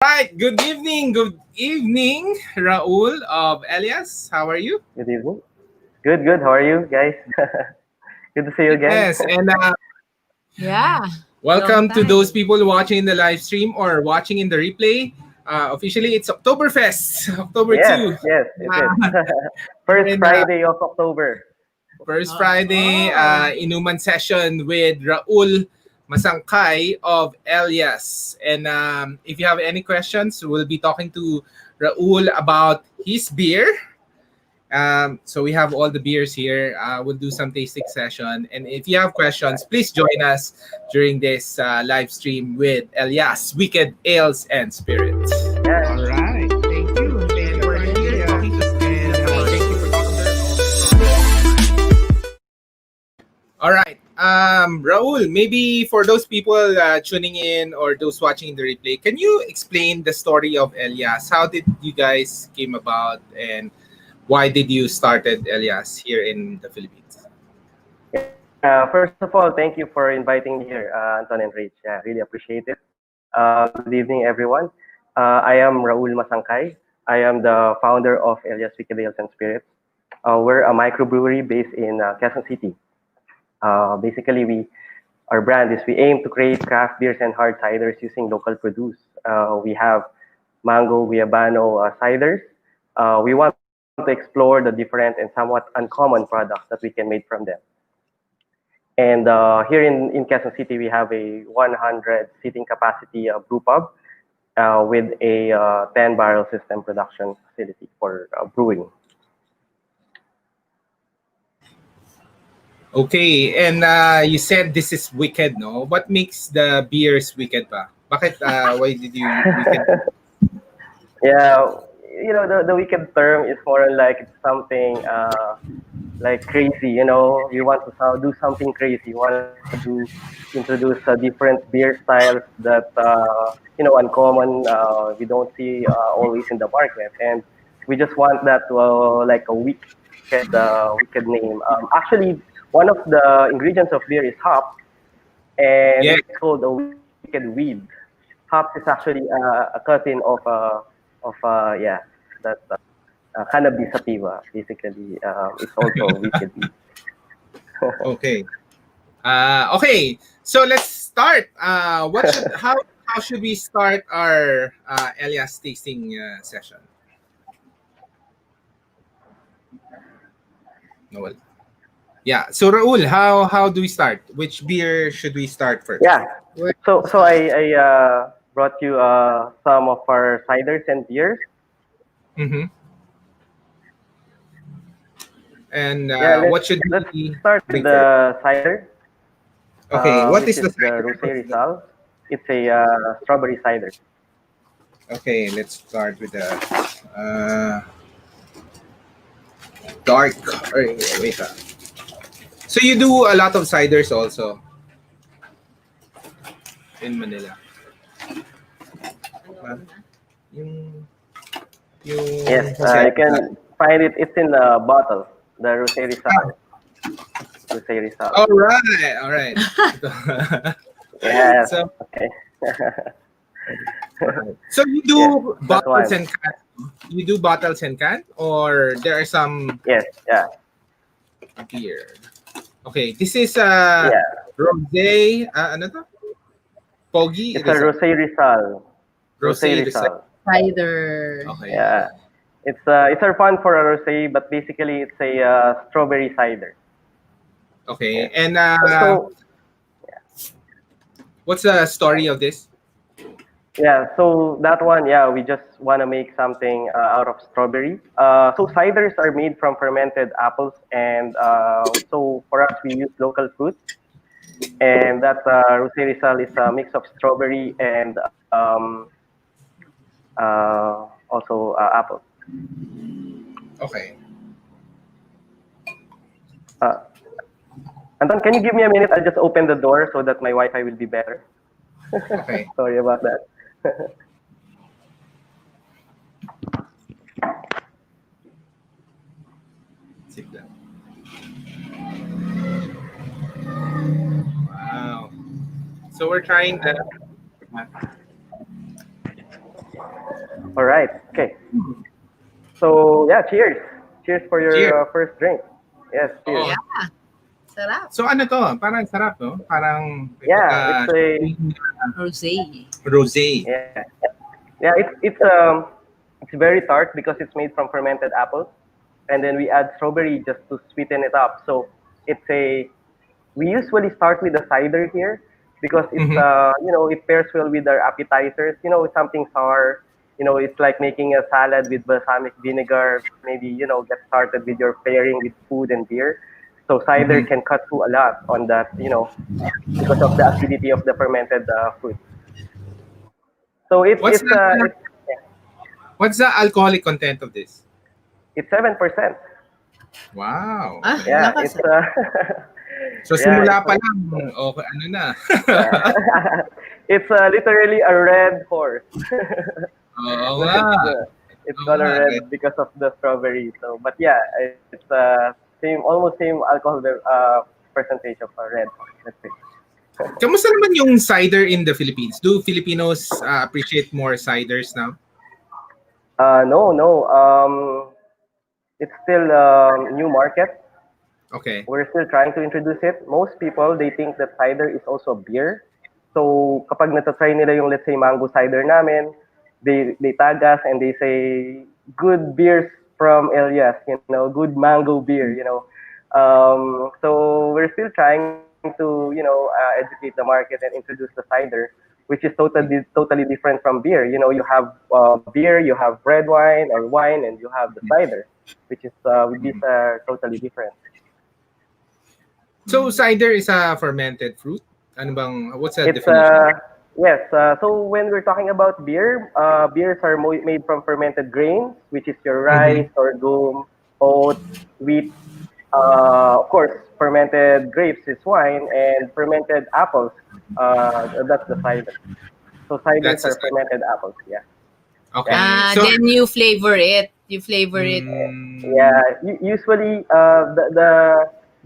right. Good evening, Raoul of Elias. How are you? Good evening. Good, good. How are you guys? Good to see you again. Yes, and Yeah, long welcome to those time. people watching in the live stream or watching in the replay. Officially, it's Oktoberfest, October Yes, 2. yes, it is. Uh, First and Friday of October. First Oh, Friday oh. inuman session with Raoul Masangcay of Elias. And if you have any questions, we'll be talking to Raoul about his beer. So we have all the beers here. We'll do some tasting session. And if you have questions, please join us during this live stream with Elias, Wicked Ales and Spirits. Yeah. All right. Thank you. Ooh, And we're here yeah. talking to thank you for talking to. All right. Raul, maybe for those people tuning in or those watching the replay, can you explain the story of Elias? How did you guys came about and why did you started Elias here in the Philippines? First of all, thank you for inviting me here, Anton and Rach. Yeah, really appreciate it. Good evening, everyone. I am Raoul Masangcay. I am the founder of Elias Wicked Ales and Spirits. We're a microbrewery based in Quezon City. Basically, our brand is we aim to create craft beers and hard ciders using local produce. We have mango guayabano ciders. We want to explore the different and somewhat uncommon products that we can make from them. And here in Quezon City, we have a 100 seating capacity brew pub with a 10 barrel system production facility for brewing. Okay, and you said this is wicked, no? What makes the beers wicked ba? Bakit, why did you wicked? Yeah, the wicked term is more like it's something like crazy. You want to do something crazy. You want to introduce different beer styles that uncommon. We don't see always in the market, and we just want that like a wicked name. Actually, one of the ingredients of beer is hop, and Yeah. it's called a wicked weed. Hops is actually a cousin of that cannabis sativa. Basically, it's also wicked weed. Okay. Okay. So let's start. How should we start our Elias tasting session? Noel. Yeah. So Raul, how do we start? Which beer should we start first? Yeah. Where So I brought you some of our ciders and beers. Mm-hmm. And Yeah, what should let's we start with drink first? the cider, Okay. What which is is the the cider? Rosé Rizal. It's a strawberry cider. Okay. Let's start with the dark. Wait. So you do a lot of ciders also in Manila. Huh? Yung Yes, Jose you Rizal. can find it. It's in the bottle, the Rosé Ah, Rizal. Rosé Rizal. all right. Yes. so Okay. so you Yes, do that bottles one. and can. You do bottles and can, or there are some Yes. Yeah. beer. Okay, this is Yeah. rosé. Ano to? Pogi It's a Rizal. Rosé Rizal. Rosé Rosé Rizal. Rizal. cider? Okay. Yeah. It's our fun for a rosé, but basically it's a strawberry cider. Okay. Yes. And So what's the story of this? yeah, so that one, yeah, we just want to make something out of strawberry. So ciders are made from fermented apples, and so for us, we use local fruits, and that Rosé Rizal is a mix of strawberry and also apple. Okay. Uh, Anton, can you give me a minute? I'll just open the door so that my Wi-Fi will be better. Okay. Sorry about that. Sit down. Wow. So we're trying the All right. Okay. So yeah, cheers. Cheers for your Cheers. first drink. Yes, cheers. Oo. Yeah. Sarap. So ano to? Parang sarap, no? Parang Yeah, it's a Rosé. rosé. yeah. Yeah, it's very tart because it's made from fermented apples, and then we add strawberry just to sweeten it up. So it's a we usually start with the cider here because it's Mhm. it pairs well with our appetizers. Something sour. It's like making a salad with balsamic vinegar. Maybe get started with your pairing with food and beer. So cider Mhm. can cut through a lot on that. Because of the acidity of the fermented fruit. So What's the what's the alcoholic content of this? it's 7%. Wow. Ah, Okay. Yeah, lakas it's eh. So yeah, simula pa lang, okay, ano na. it's literally a red horse. Oo nga. But it's Oo color nga. red because of the strawberry. So, but yeah, it's almost same alcohol percentage of a red horse. Let's say. Kamusta naman yung cider in the Philippines? Do Filipinos appreciate more ciders now? No, no. It's still a new market. Okay. We're still trying to introduce it. Most people, they think that cider is also beer. So kapag natatry nila yung, let's say, mango cider namin, they tag us and they say, good beers from Elias, good mango beer. So we're still trying to, educate the market and introduce the cider, which is totally different from beer. You have beer, you have red wine or wine, and you have the cider, which is, these are totally different. So cider is a fermented fruit? Ano bang, what's the It's definition? yes. So when we're talking about beer, beers are made from fermented grains, which is your rice, sorghum, oats, wheat. Of course, fermented grapes is wine, and fermented apples. That's the cider. So ciders That's the are cider. fermented apples. Yeah. Okay. So, Then you flavor it. You flavor it. Yeah. Usually,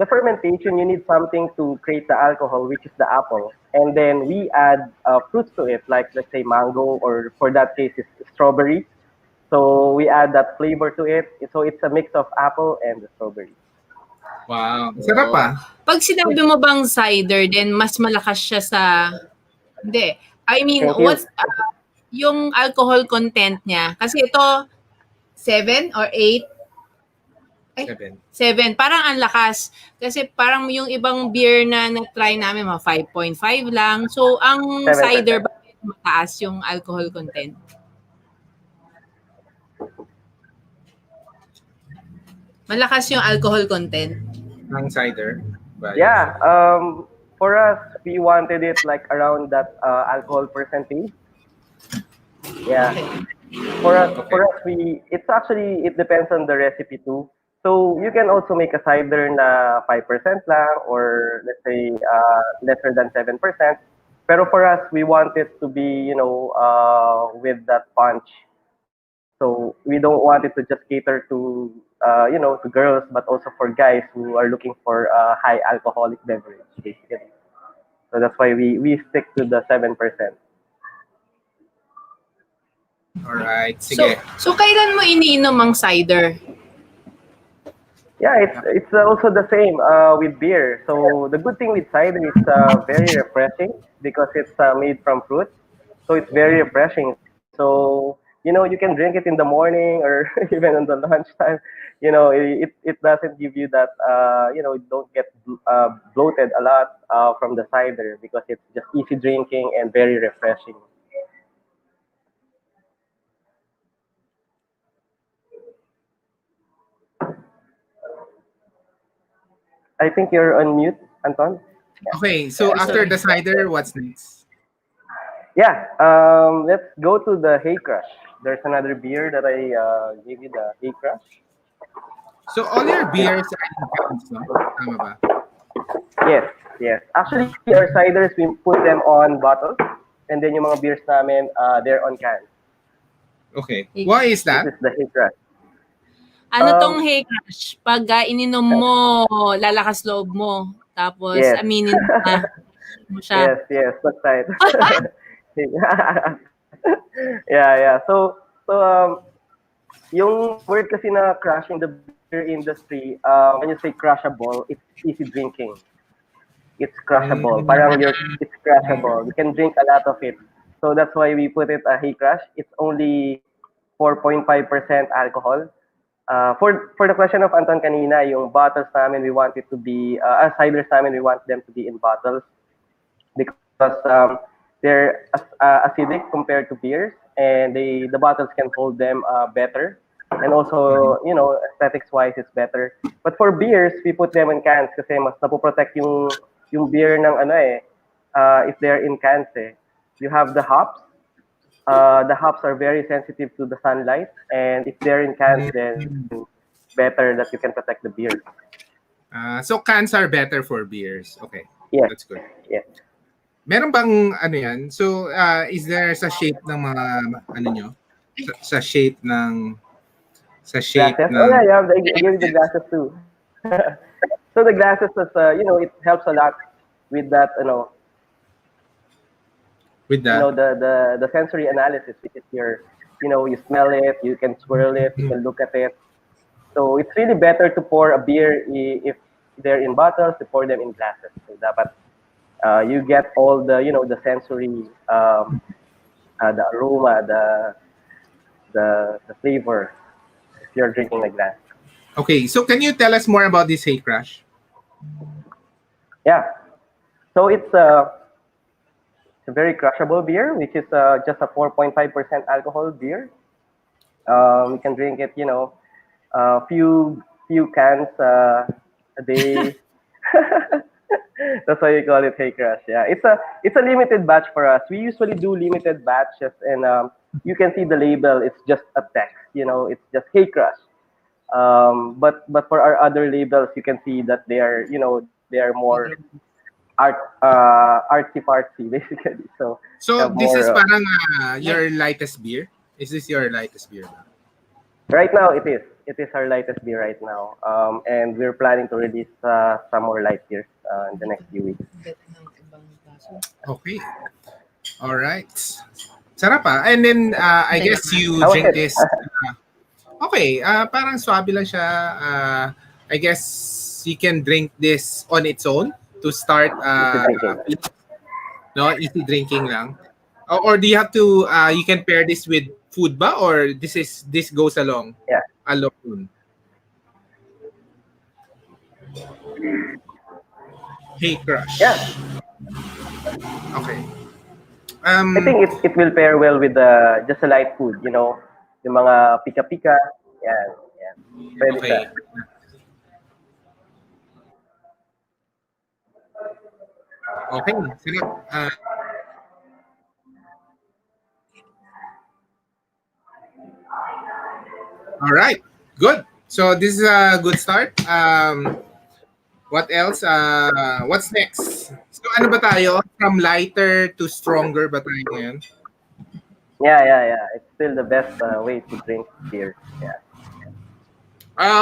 the fermentation, you need something to create the alcohol, which is the apple, and then we add fruits to it, like let's say mango, or for that case, it's strawberry. So we add that flavor to it. So it's a mix of apple and the strawberry. wow. Sarap ah. Pag sinabi mo bang cider, then mas malakas siya sa... Hindi. I mean, Thank you. what's yung alcohol content niya? Kasi ito, 7 or 8? 7. Parang ang lakas. Kasi parang yung ibang beer na na-try namin, mga 5.5 lang. So, ang 7%. cider, bakit mataas yung alcohol content? Malakas yung alcohol content. Ng cider. Yeah. For us, we wanted it like around that alcohol percentage. Yeah. For us, it's actually, it depends on the recipe too. So you can also make a cider na 5% lang, or let's say lesser than 7%. Pero for us, we want it to be, with that punch. So we don't want it to just cater to, to girls, but also for guys who are looking for a high alcoholic beverage, basically. So that's why we stick to the 7%. Alright, sige. So kailan mo iniinom ang cider? Yeah, it's also the same with beer. So the good thing with cider is very refreshing because it's made from fruit. So it's very refreshing. So you can drink it in the morning or even on the lunchtime. It doesn't give you that you don't get bloated a lot from the cider because it's just easy drinking and very refreshing. I think you're on mute, Anton. Okay, so after the cider, what's next? Yeah, let's go to the Hay Crush. There's another beer that I gave you, the Hay Crush. So all your beers are in cans, no? Tama ba? Yes. Actually, our ciders, we put them on bottles, and then yung mga beers namin, they're on cans. Okay. Why is that? This is the Hay Crush. Ano tong Hay Crush? Pag ininom mo, lalakas loob mo. Tapos Yes. aminin mo siya. Yes, that's right. Yeah. So yung word kasi na crush in the beer industry, when you say crushable, it's easy drinking. It's crushable. Parang it's crushable. You can drink a lot of it. So that's why we put it a Hey Crush. It's only 4.5% alcohol. For the question of Anton kanina, yung bottles namin, we want it to be, ciders namin, we want them to be in bottles because they're acidic compared to beers, and the bottles can hold them better, and also aesthetics wise it's better. But for beers, we put them in cans kasi mas napoprotect yung beer ng if they're in cans you have the hops. The hops are very sensitive to the sunlight, and if they're in cans, then better that you can protect the beer. So cans are better for beers. Okay. Yes. That's good. Yes. Meron bang ano yan? So, is there sa shape ng mga ano nyo? Sa shape ng Glasses? Oh yeah, yeah. I gave you the glasses too. So the glasses is, it helps a lot with that, with that. the sensory analysis. If you smell it, you can swirl it, you can look at it. So it's really better to pour a beer if they're in bottles, to pour them in glasses. So dapat you get all the sensory, the aroma, the flavor if you're drinking a glass. Okay, so can you tell us more about this Hey Crush? Yeah. So it's a very crushable beer, which is just a 4.5% alcohol beer. We can drink it, a few cans a day. That's why we call it Hey Crush. Yeah, it's a limited batch for us. We usually do limited batches, and you can see the label. It's just a text. It's just Hey Crush. But for our other labels, you can see that they are more artsy fartsy basically. So this is parang your lightest beer. Is this your lightest beer? Right now, it is. It is our lightest beer right now, and we're planning to release some more light beers in the next few weeks. Okay. All right. Sarap And then I guess you drink this. Okay, parang swabe lang siya. I guess you can drink this on its own to start. No, easy drinking lang. Or do you have to? You can pair this with food ba, or this goes along? Yeah. Alone. Hey Crush. Yeah. Okay. I think it will pair well with just a light food, yung mga pika-pika. Yeah. Pwede Okay. siya. Okay. Sarap. All right. Good. So this is a good start. What else? What's next? So ano ba tayo? From lighter to stronger ba tayo ngayon? Yeah. It's still the best way to drink beer. Yeah.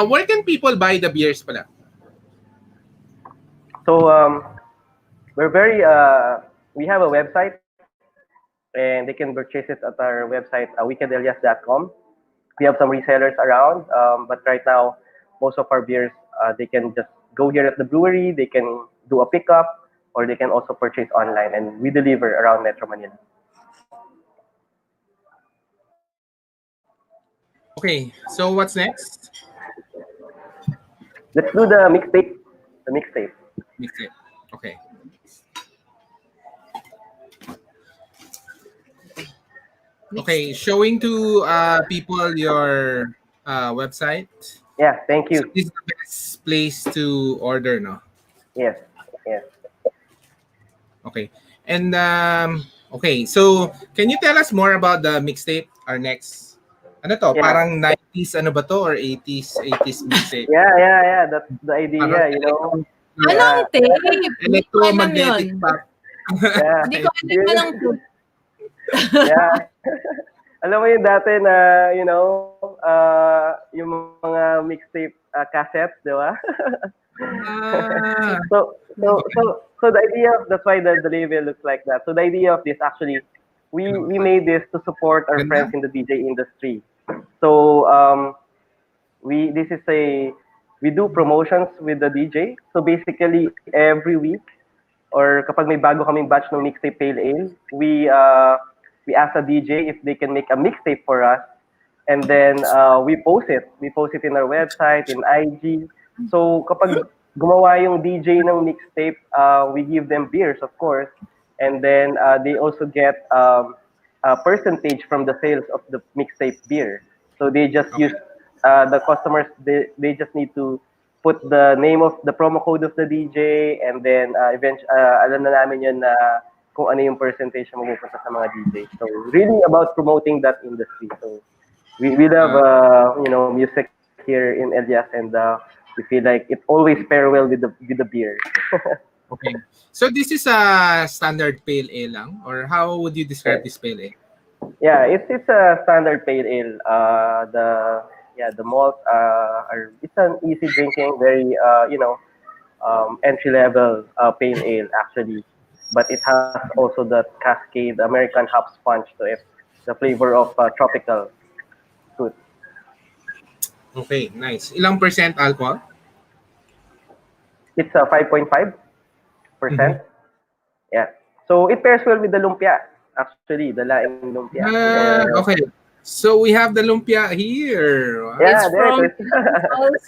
Where can people buy the beers pala? So we're very we have a website, and they can purchase it at our website, wickedelias.com. We have some resellers around, but right now most of our beers they can just go here at the brewery. They can do a pickup, or they can also purchase online, and we deliver around Metro Manila. Okay, so what's next? Let's do the mixtape. The mixtape. Mixtape. Okay. Okay, showing to people your website. Yeah, thank you. So this is the best place to order, no? Yes. Okay. And okay, so can you tell us more about the mixtape? Our next, ano to? Yeah. Parang 90s ano ba to, or 80s mixtape? Yeah. That's the idea, Parang Anong tape? Hindi ko alam electromagnetic yun. pop. Yeah. Hindi ko alam anong tape. Yeah. Alam mo yung dati na, yung mga mixtape cassettes, di ba? So the idea of, that's why the label looks like that. So the idea of this, actually, we made this to support our Ganda. friends in the DJ industry. So we do promotions with the DJ. So basically every week or kapag may bago kaming batch ng mixtape pale ale, we ask a DJ if they can make a mixtape for us, and then we post it. We post it in our website, in IG. So kapag gumawa yung DJ ng mixtape, we give them beers, of course, and then they also get a percentage from the sales of the mixtape beer. So they just use the customers. They just need to put the name of the promo code of the DJ, and then eventually alam na namin yun na kung ano yung percentage na mapupunta sa mga DJ. So really about promoting that industry. So we love music here in Elias, and we feel like it always pair well with the beer. Okay. So this is a standard pale ale lang, or how would you describe this pale ale? Yeah, it's a standard pale ale. The malt it's an easy drinking, very entry level pale ale actually, but it has also the Cascade American hop sponge to it, the flavor of tropical fruit. Okay, nice. Ilang percent alcohol? It's 5.5%. Yeah. So it pairs well with the lumpia, actually, the laing lumpia. Okay. So we have the lumpia here. Wow. Yeah, It's from there it is. also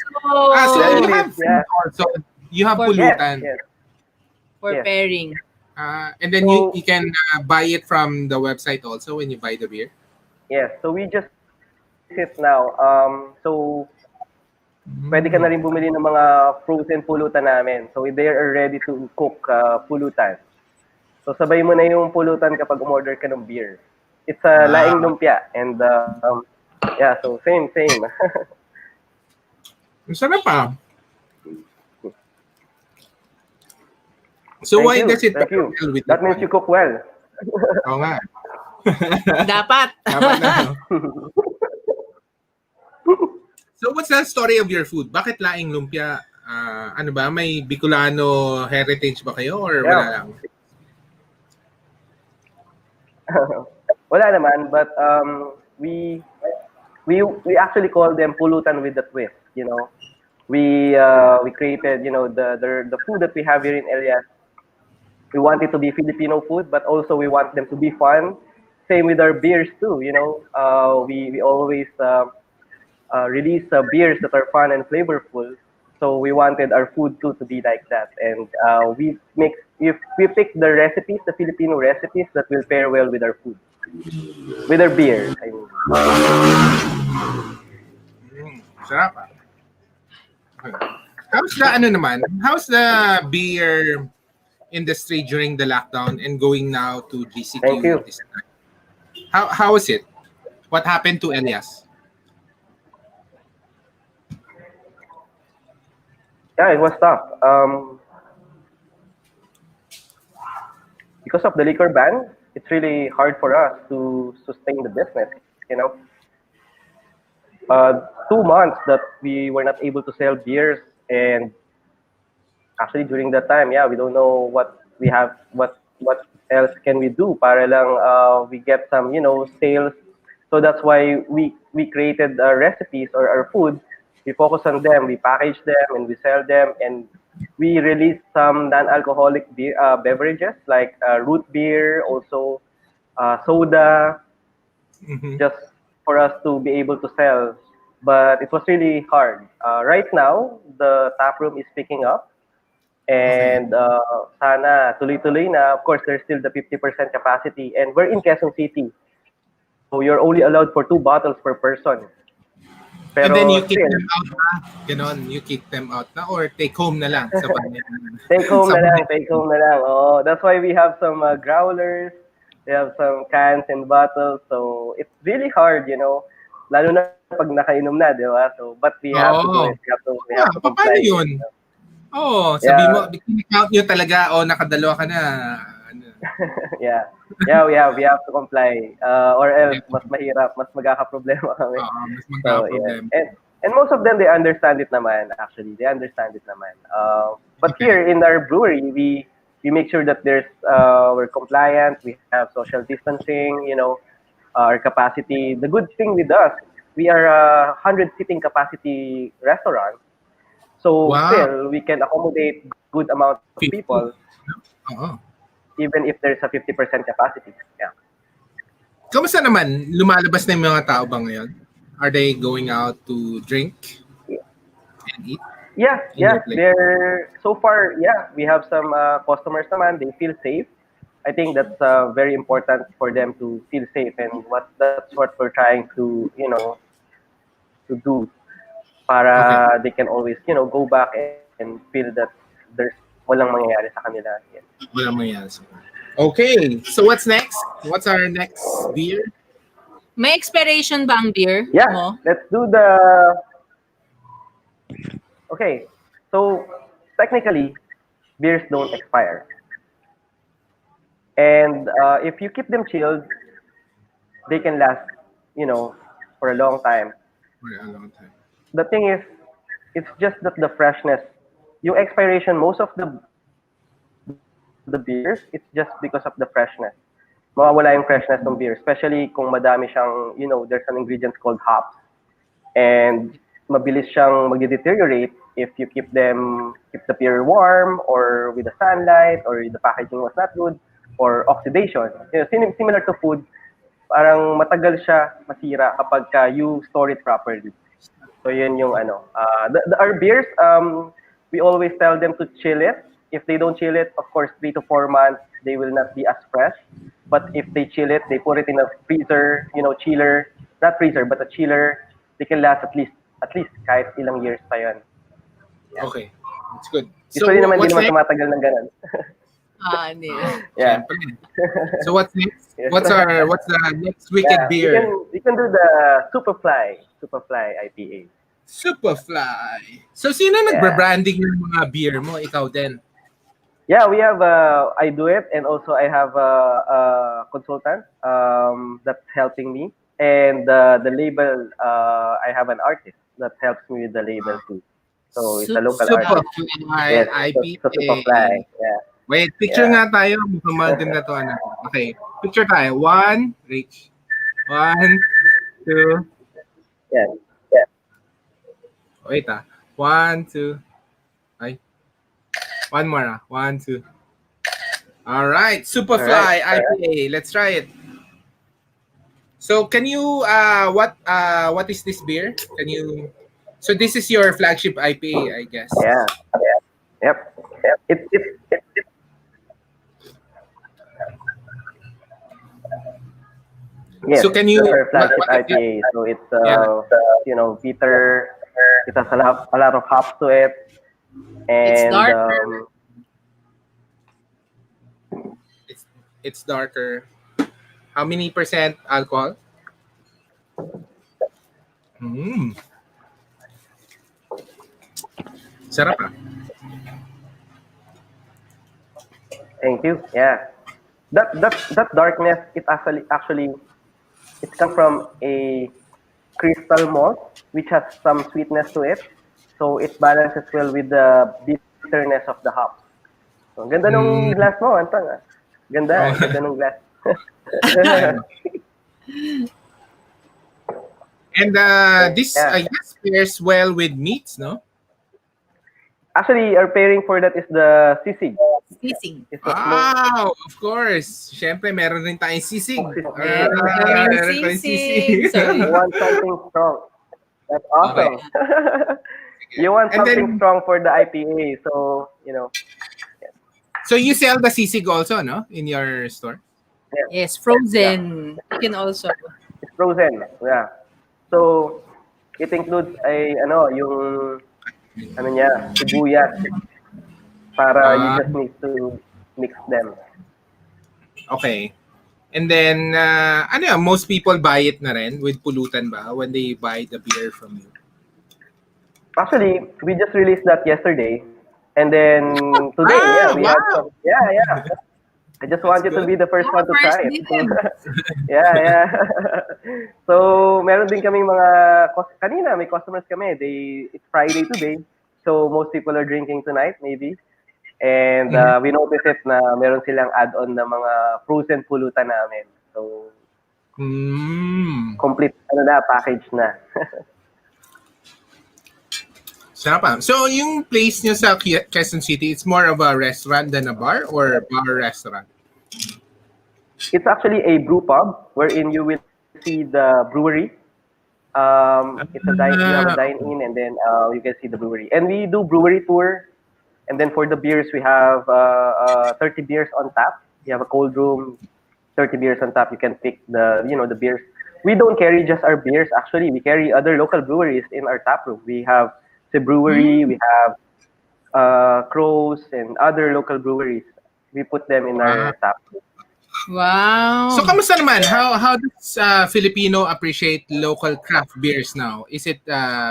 So There you it have is, yeah. also you have For- pulutan. Yes. for Yes. pairing. And then So- you can buy it from the website also when you buy the beer. Yes. So we just it now. So pwede ka na rin bumili ng mga frozen pulutan namin. So they are ready to cook pulutan. So sabay mo na yung pulutan kapag umorder ka ng beer. It's a laing lumpia, and yeah, so same. Ang sarap pa. So Thank why you. does it Thank you. pair well with That the means you cook well. Oo nga. Dapat. Dapat na. No? So what's the story of your food? Bakit laing lumpia? Ano ba? May Bicolano heritage ba kayo or wala Yeah. lang? Wala naman, but we actually call them pulutan with the twist. We created the food that we have here in Elias. We want it to be Filipino food, but also we want them to be fun. Same with our beers too. We always release beers that are fun and flavorful. So we wanted our food too to be like that, and we pick the recipes, the Filipino recipes that will pair well with our food, with our beer. I mean. Sarap. How's the beer industry during the lockdown and going now to GCQ? Thank you. this time? How is it? What happened to Elias? Yeah, it was tough. Because of the liquor ban, it's really hard for us to sustain the business. 2 months that we were not able to sell beers, and actually during that time, yeah, we don't know what we have, what else can we do para lang we get some sales. So that's why we created recipes or our food. We focus on them, we package them, and we sell them, and we release some non-alcoholic beverages like root beer, also soda, just for us to be able to sell. But it was really hard. Right now, the tap room is picking up, and sana tuloy-tuloy na. Of course, there's still the 50% capacity, and we're in Quezon City, so you're only allowed for 2 bottles per person. And then you kick still, them out na? Ganon, you kick them out na or take home na lang sa bahay? Take home na lang. Oh, that's why we have some growlers, we have some cans and bottles. So it's really hard, lalo na pag nakainom na, di ba? So, but we have to do it. We have to comply. Paano yun? Sabi mo, count nyo talaga, nakadalawa ka na. Yeah, we have to comply. Or else, mas mahirap, mas magkakaproblema kami. Mas magkakaproblema. And most of them, they understand it naman, actually. They understand it naman. But here in our brewery, we make sure that we're compliant, we have social distancing, our capacity. The good thing with us, we are a 100 seating capacity restaurant. So Wow. still, we can accommodate good amount of 50. people, Oo. even if there's a 50% capacity. Yeah. Kamusta naman? Lumalabas na yung mga tao ba ngayon? Are they going out to drink and eat Yeah, in your yeah. place? They're so far, yeah. We have some customers naman. They feel safe. I think that's very important for them to feel safe, and that's what we're trying to to do Okay. para they can always go back and feel that there's walang mangyayari sa kanila. Yeah. Walang mangyayari sa kanila. Okay. So what's next? What's our next beer? May expiration ba ang beer Yeah, mo? let's do the. Okay, so technically, beers don't expire, and if you keep them chilled, they can last, for a long time. For a long time. The thing is, it's just that the freshness, yung expiration, most of the beers, it's just because of the freshness. Mawawala yung freshness ng beer, especially kung madami siyang, there's an ingredient called hops, and mabilis siyang mag-deteriorate if you keep the beer warm or with the sunlight or the packaging was not good or oxidation. Similar to food, parang matagal siya masira kapag you store it properly. So yun yung our beers, we always tell them to chill it. If they don't chill it, of course, 3 to 4 months, they will not be as fresh. But if they chill it, they put it in a freezer, chiller, not freezer, but a chiller, they can last at least kahit ilang years pa yun. Yeah. Okay. That's good. So Usually naman, what's di naman next? tumatagal ng ganun. Hindi. Yeah. So what's next? What's the next wicked Yeah, beer? we can do the Superfly IPA. Superfly. So sino nagbre-branding ng mga beer mo? Ikaw din. Yeah, we have I do it, and also I have a consultant that's helping me, and the label, I have an artist that helps me with the label too. So it's a local artist. Superfly Yes, IPA. so Superfly. Yeah. Wait, picture Yeah. nga tayo. Mukhang maganda to. Okay, picture tayo. 1, Rich. 1, 2. Yeah. Yeah. Wait 1, 2. Ay. One more 1, 2. All right, Superfly IPA. Let's try it. So can you what is this beer? Can you So this is your flagship IPA, I guess. Yeah. Yep. It Yes, So can you our flagship what- IPA. So it's Yeah. bitter. It has a lot of hops to it, It's and darker. it's darker. How many percent alcohol? Sarap thank you. Yeah, that darkness, it actually it comes from a crystal malt which has some sweetness to it, so it balances well with the bitterness of the hops. So, ganda nung glass mo, Anton. Ganda, ganda nung glass. And this, Yeah. I guess, pairs well with meats, no? Actually, our pairing for that is the sisig. Sisig. It's a smoked Wow, of course. Siyempre, meron rin tayong sisig. Sisig. Meron tayong Sisig. Sorry. You want something strong. That's awesome. You want And something then- strong for the IPA, so So you sell the sisig also, no? In your store? Yes, frozen. You can also. it's frozen. Yeah. So it includes yung niya, sibuyas, para you just need to mix them. Okay. And then, most people buy it na rin with pulutan ba when they buy the beer from you? Actually, we just released that yesterday, and then today, we have some. Yeah. I just wanted to be the first one to try it. Yeah. So, meron din kaming kanina may customers kami. It's Friday today, so most people are drinking tonight, maybe. And we noticed it na meron silang add-on na mga frozen pulutan namin. So, complete package na. Sarap. So, yung place nyo sa Quezon City, it's more of a restaurant than a bar or bar restaurant? It's actually a brew pub wherein you will see the brewery. It's a you have a dine-in, and then you can see the brewery. And we do brewery tour. And then for the beers, we have 30 beers on tap. We have a cold room, 30 beers on tap. You can pick the beers. We don't carry just our beers. Actually, we carry other local breweries in our tap room. We have the Brewery, we have Crows, and other local breweries. We put them in our tap room. Wow. So, kamusta naman? How does Filipino appreciate local craft beers now? Is it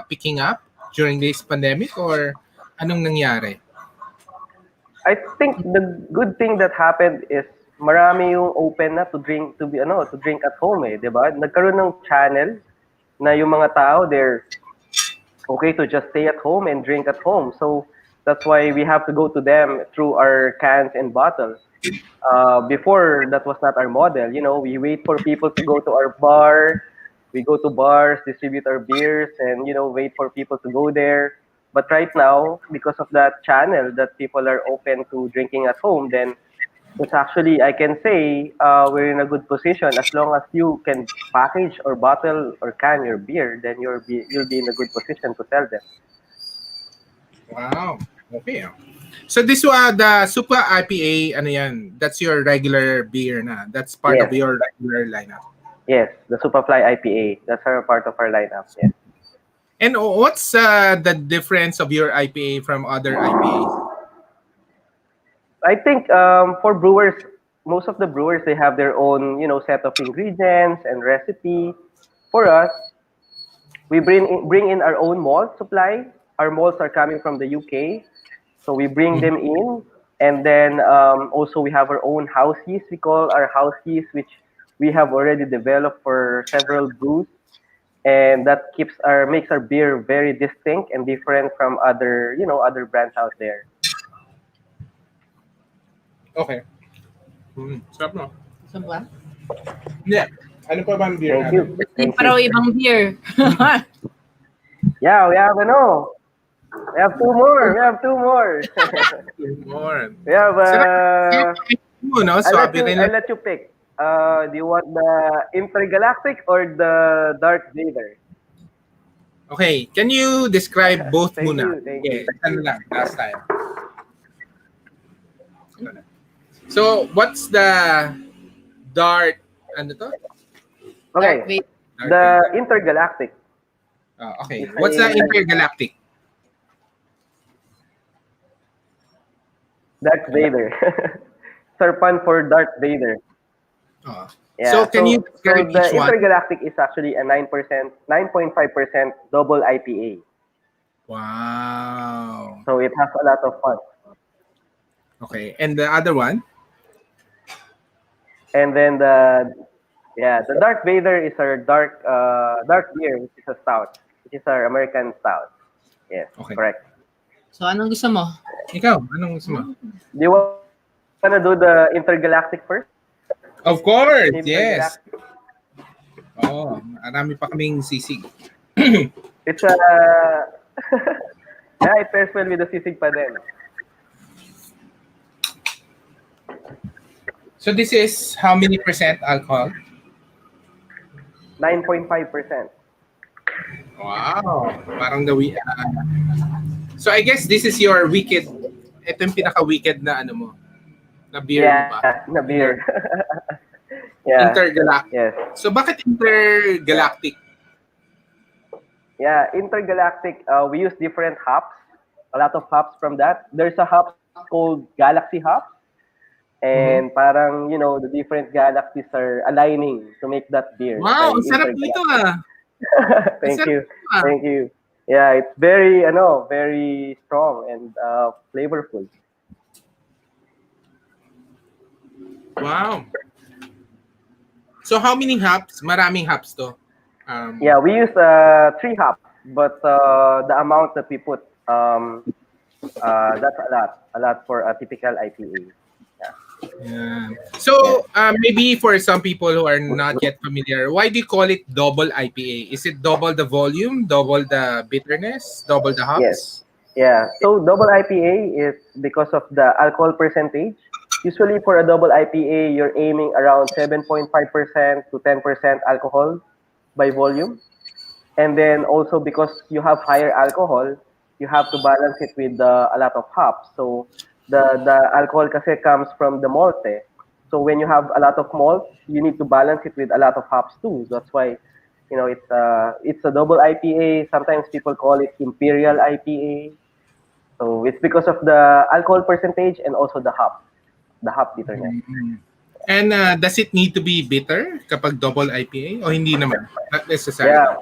picking up during this pandemic, or anong nangyari? I think the good thing that happened is marami yung open na to drink at home, 'di ba? Nagkaroon ng channel na yung mga tao, they're okay to just stay at home and drink at home. So that's why we have to go to them through our cans and bottles. Before, that was not our model. We wait for people to go to our bar. We go to bars, distribute our beers, and wait for people to go there. But right now, because of that channel that people are open to drinking at home, then it's actually, I can say, we're in a good position. As long as you can package or bottle or can your beer, then you'll be in a good position to sell them. Wow. Okay. So this was the Super IPA, ano yan? That's your regular beer na. That's part of your regular lineup. Yes, the Superfly IPA. That's part of our lineup. Yes. And what's the difference of your IPA from other IPAs? I think for brewers, most of the brewers, they have their own set of ingredients and recipe. For us, we bring in our own malt supply. Our malts are coming from the UK, so we bring them in, and then also we have our own house yeast. We call our house yeast, which we have already developed for several brews, and that makes our beer very distinct and different from other brands out there. Okay. Sarap, no? Saan ba? Yeah. Ano pa ba ang beer? Thank you. Hindi pa raw ibang beer. Yeah, we have We have two more. We have two more. More. We have I'll let you pick. Do you want the Intergalactic or the Darth Vader? Okay, can you describe both Thank muna? you, thank you. Ano lang, last time. So, what's the Darth, ano to? Okay, Darth the Intergalactic. Okay, what's the Intergalactic? Darth Vader. Serpent for Darth Vader. Yeah, So, can you describe the each one? Intergalactic is actually a 9.5% double IPA. Wow. So it has a lot of fun. Okay, and the other one? And then the Darth Vader is our dark beer, which is a stout, which is our American stout. Yes, Okay. correct. So, anong gusto mo? Ikaw, anong gusto mo? Do you want to do the Intergalactic first? Of course, yes. Intergalactic. Oh, marami pa kaming sisig. It's it pairs well with the sisig pa din. So this is how many percent alcohol? 9.5%. Wow, parang so I guess this is your wicked, ito yung pinaka-wicked na ano mo, na beer mo ba? Na beer. Yeah. Intergalactic. Yes. So bakit Intergalactic? Yeah, Intergalactic, we use different hops, a lot of hops from that. There's a hop called Galaxy hop. And parang, the different galaxies are aligning to make that beer. Wow, ang sarap nito ah. Thank you. Thank you. Yeah, it's very, very strong and flavorful. Wow. So how many hops? Maraming hops to. Yeah, we use 3 hops, but the amount that we put, That's a lot for a typical IPA. Yeah. Yeah. Yeah. So maybe for some people who are not yet familiar, why do you call it double IPA? Is it double the volume, double the bitterness, double the Yes. hops? Yeah. So double IPA is because of the alcohol percentage. Usually for a double IPA, you're aiming around 7.5% to 10% alcohol by volume. And then also because you have higher alcohol, you have to balance it with a lot of hops. So the alcohol kasi comes from the malt. Eh. So when you have a lot of malt, you need to balance it with a lot of hops too. That's why it's a double IPA. Sometimes people call it imperial IPA. So it's because of the alcohol percentage and also the hop bitterness. Mm. And does it need to be bitter kapag double IPA o hindi naman? Not Yeah, necessarily.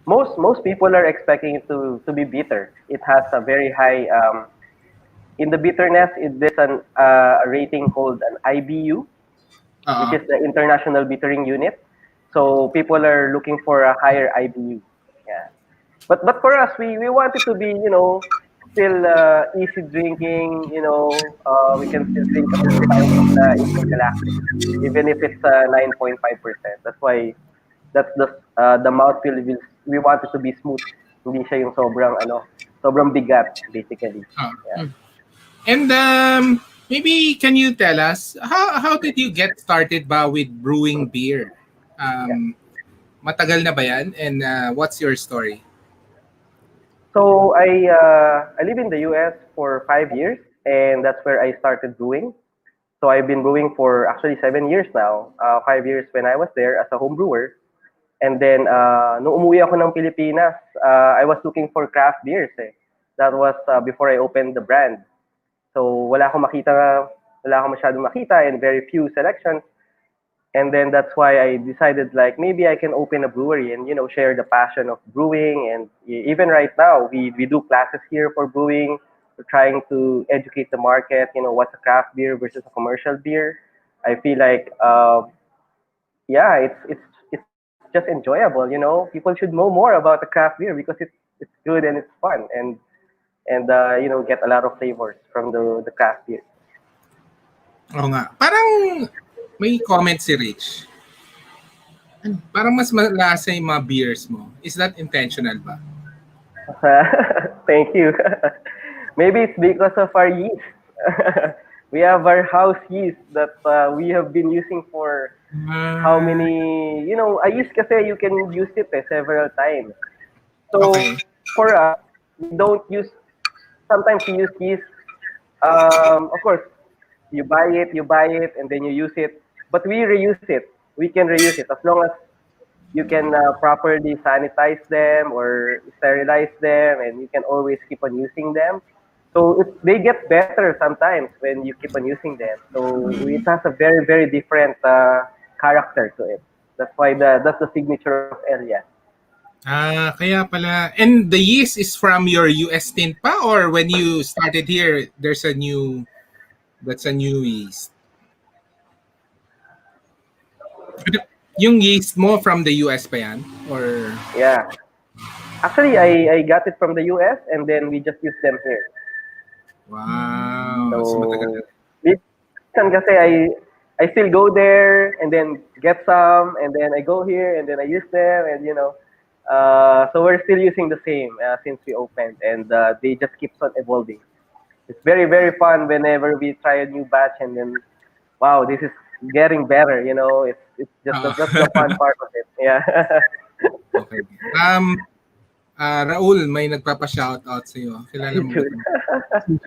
most people are expecting it to be bitter. It has a very high in the bitterness. There's a rating called an IBU, which Oo. is the International Bittering Unit. So people are looking for a higher IBU. Yeah, but for us, we want it to be still easy drinking. We can still drink a few pints of the Intergalactic, even if it's 9.5%. That's why that's the mouthfeel. We want it to be smooth. Hindi siya yung sobrang bigat basically. Ah. Yeah. And maybe can you tell us how did you get started ba with brewing beer? Yeah. Matagal na ba yan? And what's your story? So I live in the US for 5 years, and that's where I started brewing. So I've been brewing for actually 7 years now. 5 years when I was there as a home brewer, and then nung umuwi ako ng Pilipinas, I was looking for craft beers. Eh. That was before I opened the brand. So wala akong masyadong makita and very few selections. And then that's why I decided like maybe I can open a brewery and share the passion of brewing. And even right now we do classes here for brewing. We're trying to educate the market. What's a craft beer versus a commercial beer. I feel like yeah, it's just enjoyable. People should know more about the craft beer because it's good and it's fun and get a lot of flavors from the craft beer. Oo nga. Parang may comment si Rich. Parang mas malasa yung mga beers mo. Is that intentional ba? Thank you. Maybe it's because of our yeast. We have our house yeast that we have been using for how many, a yeast kasi you can use it several times. So Okay. for us, we don't use, sometimes we use yeast. Of course, you buy it, and then you use it. But we reuse it. We can reuse it as long as you can properly sanitize them or sterilize them, and you can always keep on using them. So they get better sometimes when you keep on using them. So it has a very very different character to it. That's why that's the signature of Elias. Kaya pala. And the yeast is from your US stint pa or when you started here, that's a new yeast? Yung yeast mo from the US pa yan? Or, Yeah. Actually, I got it from the US and then we just use them here. wow, so matagal na. So, minsan kasi I still go there and then get some and then I go here and then I use them and so we're still using the same since we opened and they just keeps on evolving. It's very very fun whenever we try a new batch and then wow, this is getting better. It's just Ah. that's the fun part of it. Yeah. Okay. Raul, may nagpapa-shoutout sa iyo. Kilala mo ba? June.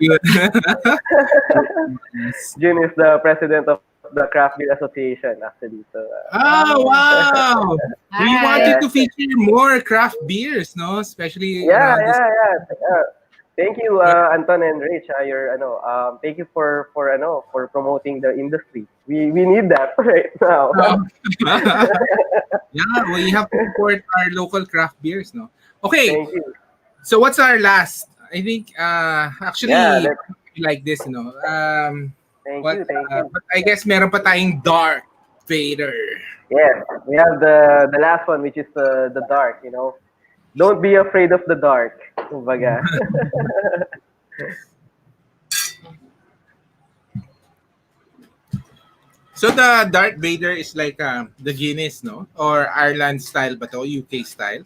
Yun. June is the president of the Craft Beer Association actually. So Wow! We Hi. wanted to feature more craft beers, no? Especially yeah, around this. yeah. Thank you, Anton and Rich. Thank you for promoting the industry. We need that right now. Yeah, we have to support our local craft beers, no? Okay, Thank you. so what's our last? I think actually Yeah, like this, you know. thank you. But I guess meron pa tayong Darth Vader. Yes, we have the last one, which is the dark. Don't be afraid of the dark. Kumbaga. So the Darth Vader is like the Guinness, no? Or Ireland style ba to? UK style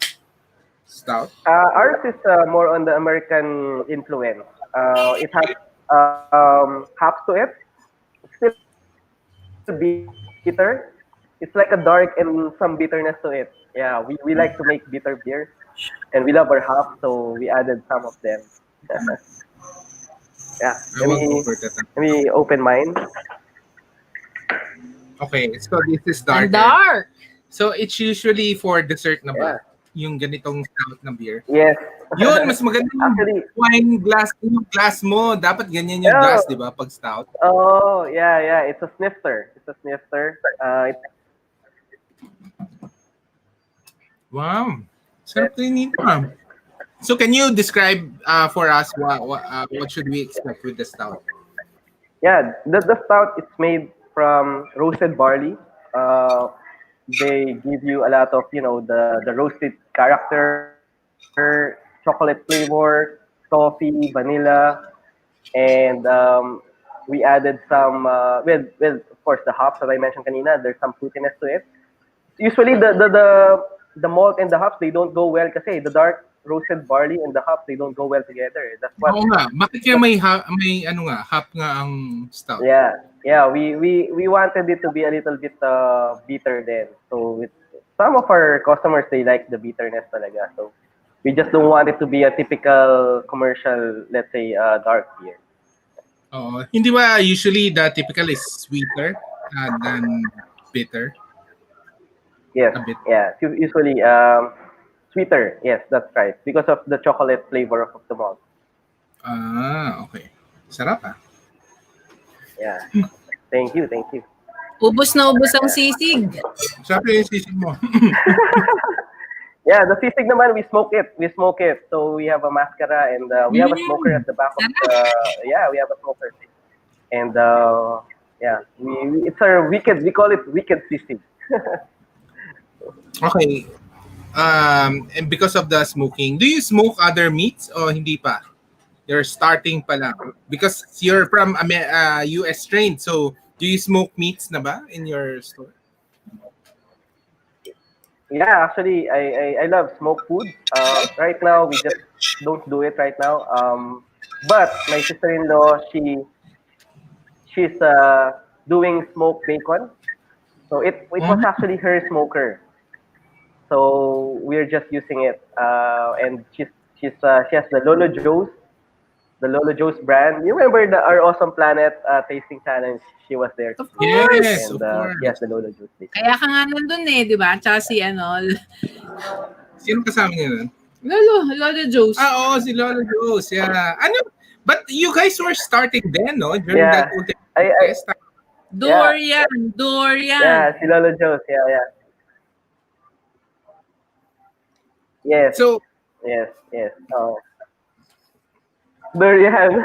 stout? Ours is more on the American influence. It has hops to it. It's still bitter. It's like a dark and some bitterness to it. Yeah, we like to make bitter beers, and we love our hops, so we added some of them. Yeah, I will go for that. let me open mine. Okay, so this is Ang darker. dark. So it's usually for dessert na Yeah. ba? Yung ganitong stout na beer. Yes. Yun, mas maganda yung Actually, wine glass, yung glass mo. Dapat ganyan yung oh, glass, di ba? Pag stout. oh, yeah, yeah. It's a snifter. It's a snifter. It's Wow. Sarap din nito. So can you describe for us what should we expect with the stout? yeah. The stout. It's made from roasted barley. Uh, they give you a lot of the roasted character, chocolate flavor, coffee, vanilla, and we added some with of course the hops that I mentioned kanina. There's some fruitiness to it. Usually the malt and the hops they don't go well kasi the dark roasted barley and the hops they don't go well together. That's what Oo nga. Bakit kaya may ano nga, hop nga ang stout? yeah we wanted it to be a little bit bitter then. So with some of our customers they like the bitterness talaga. So we just don't want it to be a typical commercial, let's say, dark beer. Oo. Hindi ba usually the typical is sweeter than bitter? Yes, A bit. yeah. Usually sweeter. Yes, that's right. Because of the chocolate flavor of the malt. Okay. Sarap ah. Yeah. Thank you, thank you. Ubus na ubus ang sisig. Sarap yung sisig mo. Yeah, the sisig naman we smoke it. We smoke it. So we have a mascara and we have a smoker at the back of the yeah, we have a smoker. And yeah, it's our wicked. We call it wicked sisig. Okay. And because of the smoking, do you smoke other meats o hindi pa? You're starting pa lang. Because you're from US strain, so do you smoke meats na ba in your store? Yeah, actually, I love smoked food. Right now, we just don't do it right now. But my sister-in-law, she's doing smoked bacon. So it was actually her smoker. So we're just using it. And she has the Lolo Joe's brand. You remember our Awesome Planet tasting challenge? She was there. Of Yes, course. And of course. she has the Lolo Joe's bacon. Kaya ka nga nandun eh, di ba? Tsaka si Sino kasama niya nun? Lolo Joe's. Oo, si Lolo Juice. Yeah. Ano? But you guys were starting then, no? During Yeah. that ultimate I test. Dorian. yeah, si Lolo Joe's. Yeah, yeah. Yes, So, yes, yes. Oh, durian.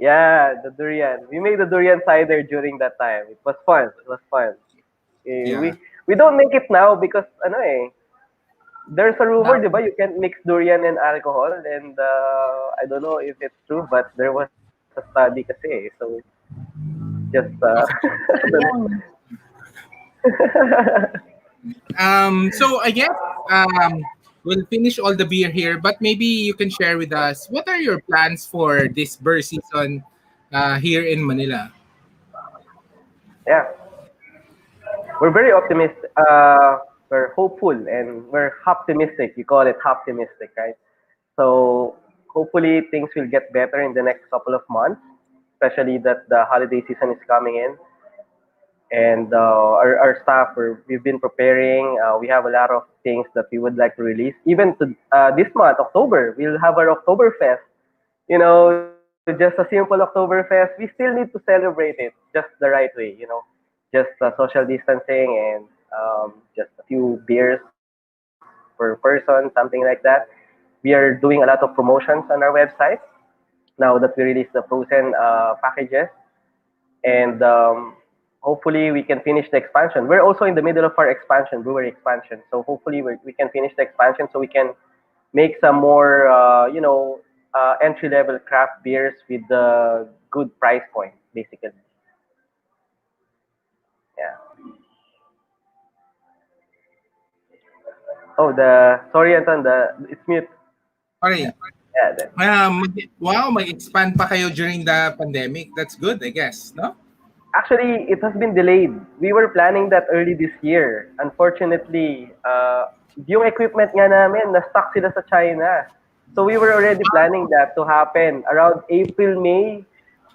Yeah, the durian. We made the durian cider during that time. It was fun. It was fun. yeah. We don't make it now because ano there's a rumor, di ba? You can't mix durian and alcohol, and I don't know if it's true, but there was a study kasi. So just I don't know. So I guess we'll finish all the beer here, but maybe you can share with us what are your plans for this beer season here in Manila? Yeah, we're very optimistic. We're hopeful and we're optimistic. You call it optimistic, right? So hopefully things will get better in the next couple of months, especially that the holiday season is coming in. And our staff, we've been preparing. We have a lot of things that we would like to release. Even to this month, October, we'll have our Oktoberfest. You know, just a simple Oktoberfest. We still need to celebrate it just the right way. You know, just social distancing and just a few beers per person, something like that. We are doing a lot of promotions on our website now that we release the frozen packages, and hopefully we can finish the expansion. We're also in the middle of our expansion, brewery expansion. So hopefully we can finish the expansion so we can make some more, entry level craft beers with the good price point, basically. Oh, sorry, Anton, it's mute. Okay. Yeah, the, Wow, mag-expand pa kayo during the pandemic. That's good, I guess, no? Actually, it has been delayed. We were planning that early this year. Unfortunately, yung equipment nga namin, na-stuck sila sa China. So we were already planning that to happen around April, May.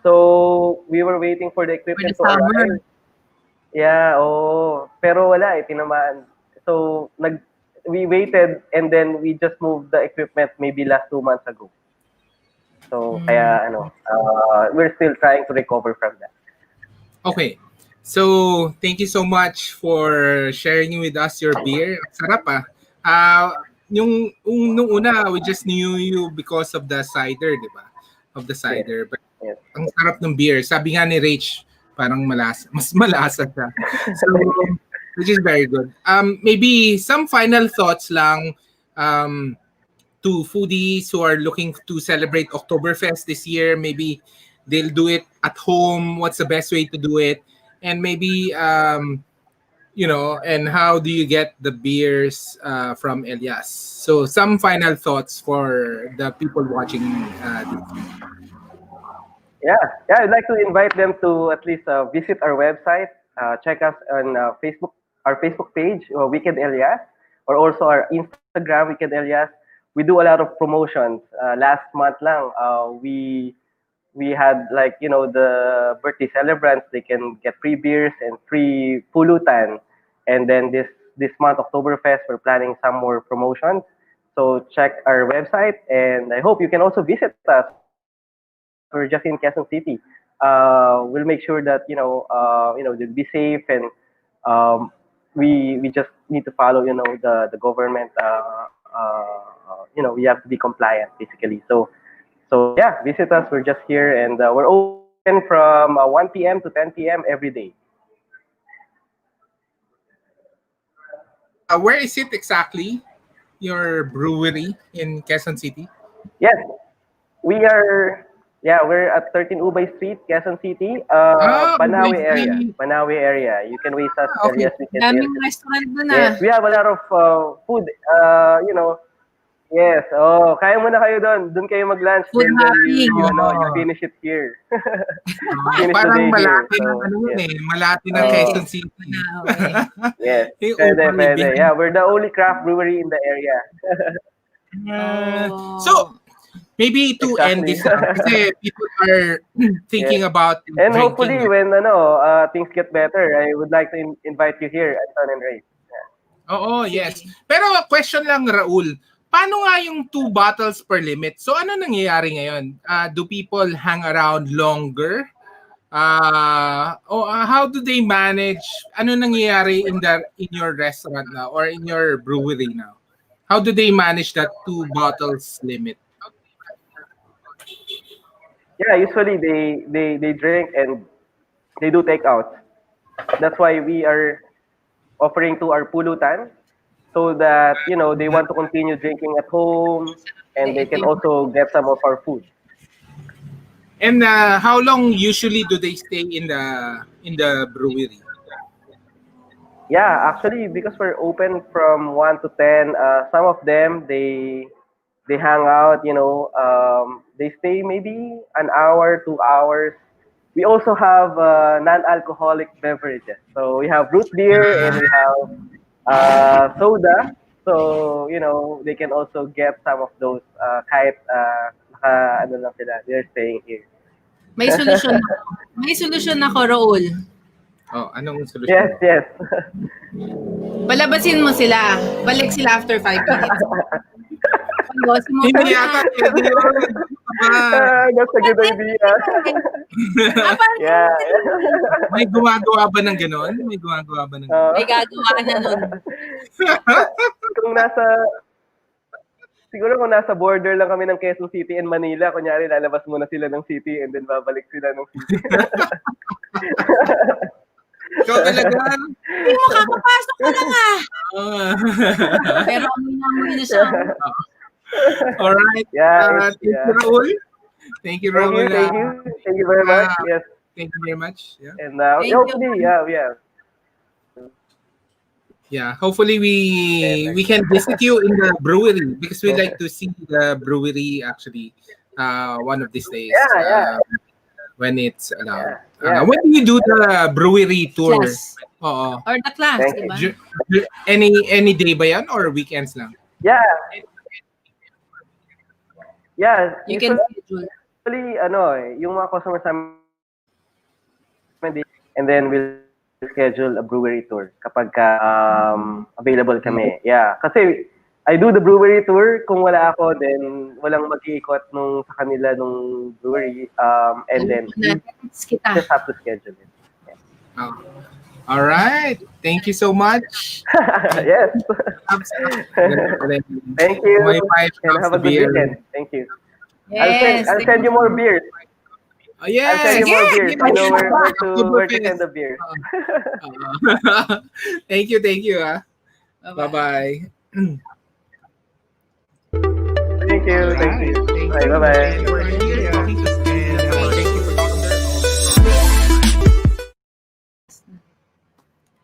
So we were waiting for the For the equipment to summer. arrive. Yeah, oh. Pero wala tinamaan. So we waited and then we just moved the equipment maybe last 2 months ago. So kaya we're still trying to recover from that. Okay. So, thank you so much for sharing with us your beer. Ang sarap ah. Nung una, we just knew you because of the cider, di ba? Of the Yes. cider. But Yes. ang sarap ng beer. Sabi nga ni Rach, parang malasa. Mas malasa siya. So, which is very good. Maybe some final thoughts lang to foodies who are looking to celebrate Oktoberfest this year. Maybe they'll do it at home. What's the best way to do it? And maybe and how do you get the beers from Elias? So some final thoughts for the people watching this. Yeah. I'd like to invite them to at least visit our website, check us on our Facebook page, Wicked Elias, or also our Instagram, Wicked Elias. We do a lot of promotions. Last month lang, we had the birthday celebrants. They can get free beers and free pulutan. And then this month, Oktoberfest, we're planning some more promotions. So check our website, and I hope you can also visit us. We're just in Quezon City. We'll make sure that they'll be safe, and we just need to follow the government. We have to be compliant basically. So yeah, visit us. We're just here, and we're open from 1 p.m. to 10 p.m. every day. Where is it exactly? Your brewery in Quezon City? Yes, we are. Yeah, we're at 13 Ubay Street, Quezon City, Ubay Banawe area. Street. Banawe area. You can waste us Okay. Elias Weekend Daming Elias. restaurant dun Yes, we have a lot of food. Yes. Oh, kaya muna kayo doon. Doon kayo mag-lunch. Food Then hopping. you finish it here. Finish the Parang day here. malapit ng So, yes. Malapit ng Oh. Quezon City. Okay. Yes. Yung Pwede, Ubay, pwede. Yeah, we're the only craft brewery in the area. So, maybe to end Exactly. this, kasi people are thinking about And drinking. hopefully, when things get better, I would like to invite you here, Anton and Ray. Oo, yes. Pero question lang, Raul. Paano nga yung 2 bottles per limit? So ano nangyayari ngayon? Do people hang around longer? How do they manage? Ano nangyayari in your restaurant now or in your brewery now? How do they manage that 2 bottles limit? Yeah, usually they drink and they do takeouts. That's why we are offering to our pulutan so that they want to continue drinking at home and they can also get some of our food. And how long usually do they stay in the brewery? Yeah, actually, because we're open from 1 to 10, some of them they hang out. They stay maybe an hour, 2 hours. We also have non-alcoholic beverages. So we have root beer and we have soda. So they can also get some of those kahit ano lang sila, they're staying here. May solusyon ako. May solusyon ako, Raul. Oh, anong solusyon? Yes. Palabasin mo sila. Balik sila after 5 minutes. Palabasin mo Hindi sila. yata. That's a good idea. Yeah. May gumagawa ba ng gano'n? May gagawa ka na nun. Siguro kung nasa border lang kami ng Quezon City and Manila, kunyari lalabas muna sila ng city and then babalik sila ng city. Ikaw talaga? Hindi mo kakapasok ko lang Pero amoy na siya. Alright. Yeah, Thank you, Raul. Thank you, Raul. Thank you very much. Yes. Thank you very much. Yeah. And hopefully, yeah. Yeah, hopefully we can visit you in the brewery because we like to see the brewery actually one of these days Yeah, yeah, when it's allowed. yeah. When do you do the brewery tour? Class. Oo. Or the class, Thank di you. ba? Any day ba yan or weekends lang? Yeah, yeah. You can schedule. Usually, yung mga customers namin, and then we'll schedule a brewery tour kapag available kami. Yeah, kasi I do the brewery tour. Kung wala ako, then walang mag-iikot sa kanila nung brewery. And then we Kita. just have to schedule it. Oh. All right. Thank you so much. Yes. Thank you. My wife And loves have a the good beer. weekend. Thank you. Yes. I'll send you more beers. Oh, yes. I'll send you more beers. Give I us know some. where to send the beers. Thank you. Bye-bye. Thank you. All right. Thank you. Bye-bye. And we're here talking to